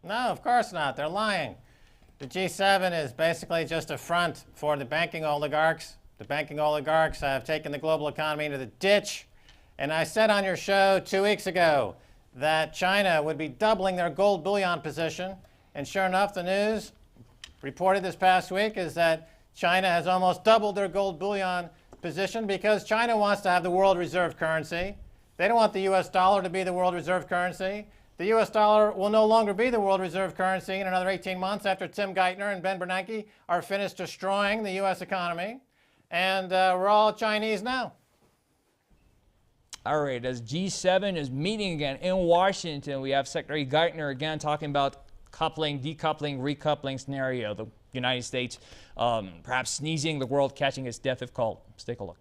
No, of course not. They're lying. The G7 is basically just a front for the banking oligarchs. The banking oligarchs have taken the global economy into the ditch. And I said on your show 2 weeks ago that China would be doubling their gold bullion position. And sure enough, the news reported this past week is that China has almost doubled their gold bullion position because China wants to have the world reserve currency. They don't want the US dollar to be the world reserve currency. The US dollar will no longer be the world reserve currency in another 18 months after Tim Geithner and Ben Bernanke are finished destroying the US economy. And we're all Chinese now. All right, as G7 is meeting again in Washington, we have Secretary Geithner again talking about coupling, decoupling, recoupling scenario. The United States perhaps sneezing, the world catching its death if called. Let's take a look.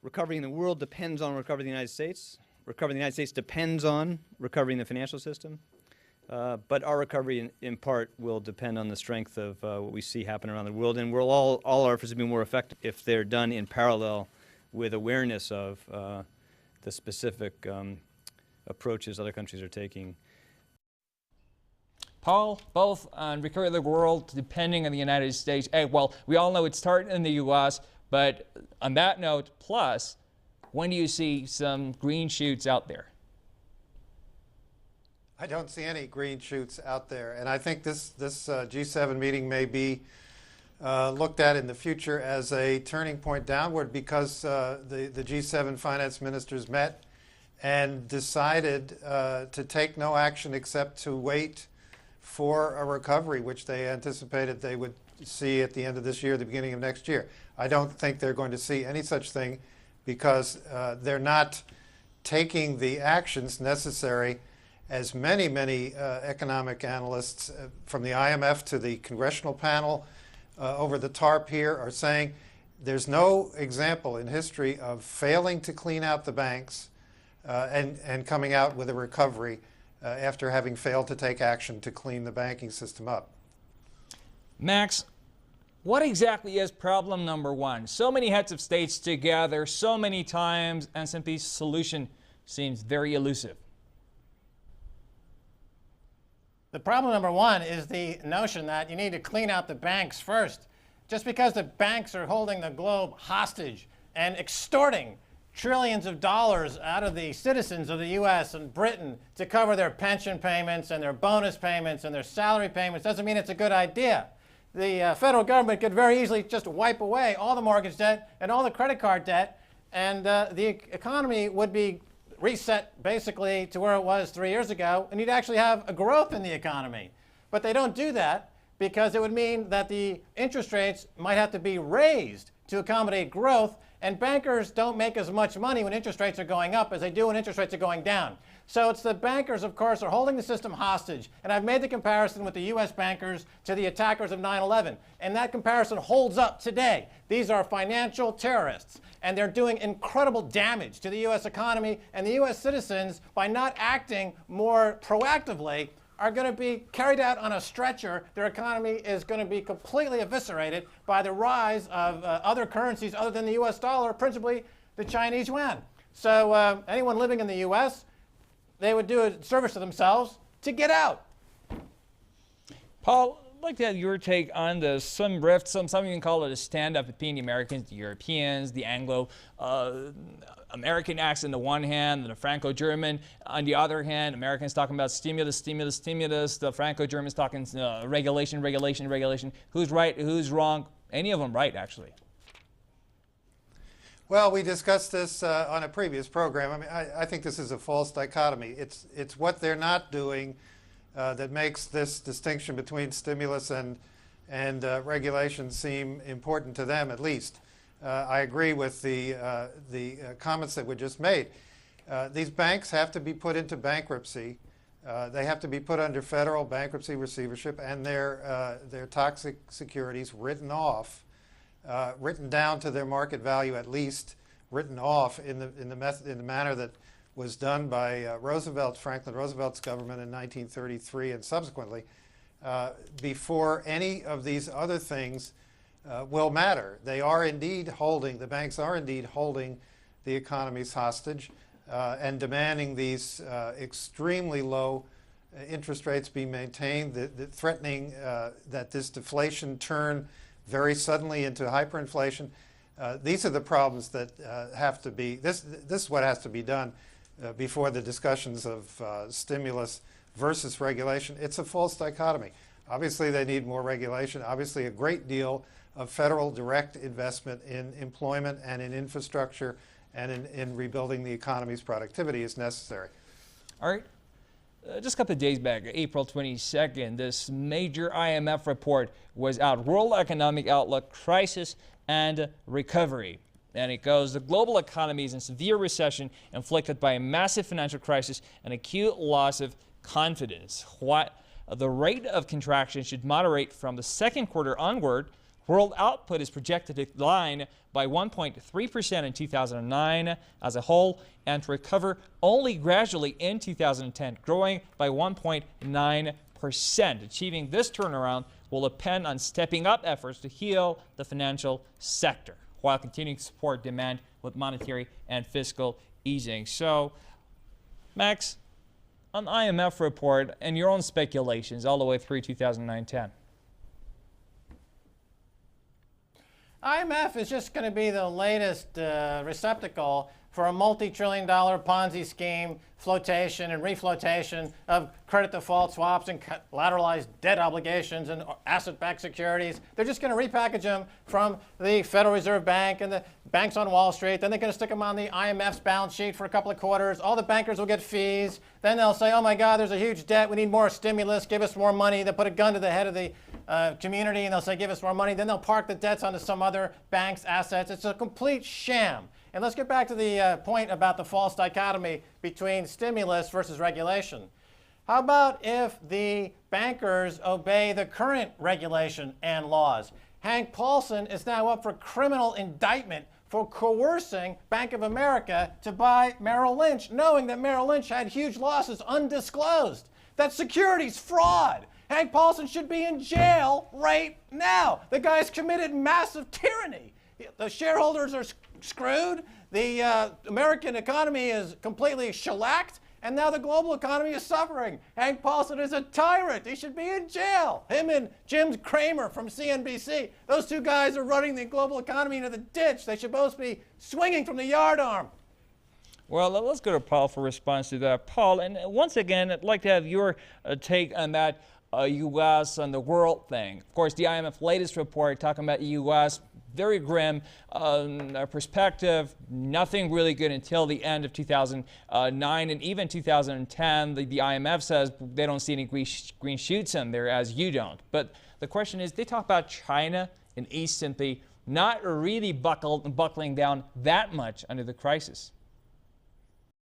Recovery in the world depends on recovery in the United States. Recovery in the United States depends on recovery in the financial system. But our recovery in part will depend on the strength of what we see happen around the world. And we'll all our efforts will be more effective if they're done in parallel with awareness of the specific approaches other countries are taking. Paul, both on recovery of the world depending on the United States. Hey, well, we all know it's starting in the U.S., but on that note, plus, when do you see some green shoots out there? I don't see any green shoots out there, and I think this G7 meeting may be looked at in the future as a turning point downward because the G7 finance ministers met and decided to take no action except to wait for a recovery, which they anticipated they would see at the end of this year, the beginning of next year. I don't think they're going to see any such thing because they're not taking the actions necessary. As many economic analysts from the IMF to the congressional panel over the TARP here are saying there's no example in history of failing to clean out the banks and coming out with a recovery after having failed to take action to clean the banking system up. Max, what exactly is problem number one? So many heads of states together so many times, and S&P's solution seems very elusive. The problem number one is the notion that you need to clean out the banks first. Just because the banks are holding the globe hostage and extorting trillions of dollars out of the citizens of the U.S. and Britain to cover their pension payments and their bonus payments and their salary payments doesn't mean it's a good idea. The federal government could very easily just wipe away all the mortgage debt and all the credit card debt, and the economy would be reset basically to where it was 3 years ago, and you'd actually have a growth in the economy. But they don't do that because it would mean that the interest rates might have to be raised to accommodate growth, and bankers don't make as much money when interest rates are going up as they do when interest rates are going down. So it's the bankers, of course, are holding the system hostage. And I've made the comparison with the U.S. bankers to the attackers of 9/11. And that comparison holds up today. These are financial terrorists. And they're doing incredible damage to the U.S. economy. And the U.S. citizens, by not acting more proactively, are going to be carried out on a stretcher. Their economy is going to be completely eviscerated by the rise of other currencies other than the U.S. dollar, principally the Chinese yuan. So anyone living in the U.S., they would do a service to themselves to get out. Paul, I'd like to have your take on the some rift, some even call it a stand-up between the Americans, the Europeans, the Anglo-American acts on the one hand, and the Franco-German on the other hand. Americans talking about stimulus. The Franco-Germans talking regulation. Who's right? Who's wrong? Any of them right, actually. Well, we discussed this on a previous program. I mean, I think this is a false dichotomy. It's what they're not doing that makes this distinction between stimulus and regulation seem important to them, at least. I agree with the comments that were just made. These banks have to be put into bankruptcy. They have to be put under federal bankruptcy receivership, and their toxic securities written off. Written down to their market value, at least written off in the manner that was done by Franklin Roosevelt's government in 1933 and subsequently, before any of these other things will matter. They are indeed holding, the banks are indeed holding the economies hostage. and demanding these extremely low interest rates be maintained, threatening that this deflation turn very suddenly into hyperinflation. These are the problems that have to be, this is what has to be done before the discussions of stimulus versus regulation. It's a false dichotomy. Obviously they need more regulation. Obviously a great deal of federal direct investment in employment and in infrastructure and in rebuilding the economy's productivity is necessary. All right. Just a couple of days back, April 22nd, this major IMF report was out, World Economic Outlook, Crisis and Recovery. And it goes, the global economy is in severe recession inflicted by a massive financial crisis and acute loss of confidence. The rate of contraction should moderate from the second quarter onward. World output is projected to decline by 1.3% in 2009 as a whole and to recover only gradually in 2010, growing by 1.9%. Achieving this turnaround will depend on stepping up efforts to heal the financial sector while continuing to support demand with monetary and fiscal easing. So, Max, on the IMF report and your own speculations all the way through 2009-10. IMF is just going to be the latest receptacle for a multi-trillion-dollar Ponzi scheme, flotation and reflotation of credit default swaps and collateralized debt obligations and asset-backed securities. They're just going to repackage them from the Federal Reserve Bank and the banks on Wall Street. Then they're going to stick them on the IMF's balance sheet for a couple of quarters. All the bankers will get fees. Then they'll say, oh my God, there's a huge debt. We need more stimulus. Give us more money. They'll put a gun to the head of the community and they'll say, give us more money. Then they'll park the debts onto some other bank's assets. It's a complete sham. And let's get back to the point about the false dichotomy between stimulus versus regulation. How about if the bankers obey the current regulation and laws? Hank Paulson is now up for criminal indictment for coercing Bank of America to buy Merrill Lynch, knowing that Merrill Lynch had huge losses undisclosed. That's securities fraud. Hank Paulson should be in jail right now. The guy's committed massive tyranny. The shareholders are screwed. The American economy is completely shellacked. And now the global economy is suffering. Hank Paulson is a tyrant. He should be in jail. Him and Jim Cramer from CNBC. Those two guys are running the global economy into the ditch. They should both be swinging from the yardarm. Well, let's go to Paul for response to that. Paul, and once again, I'd like to have your take on that U.S. and the world thing. Of course, the IMF latest report talking about U.S., very grim perspective, nothing really good until the end of 2009 and even 2010. The IMF says they don't see any green shoots in there, as you don't. But the question is, they talk about China and East simply not really buckling down that much under the crisis.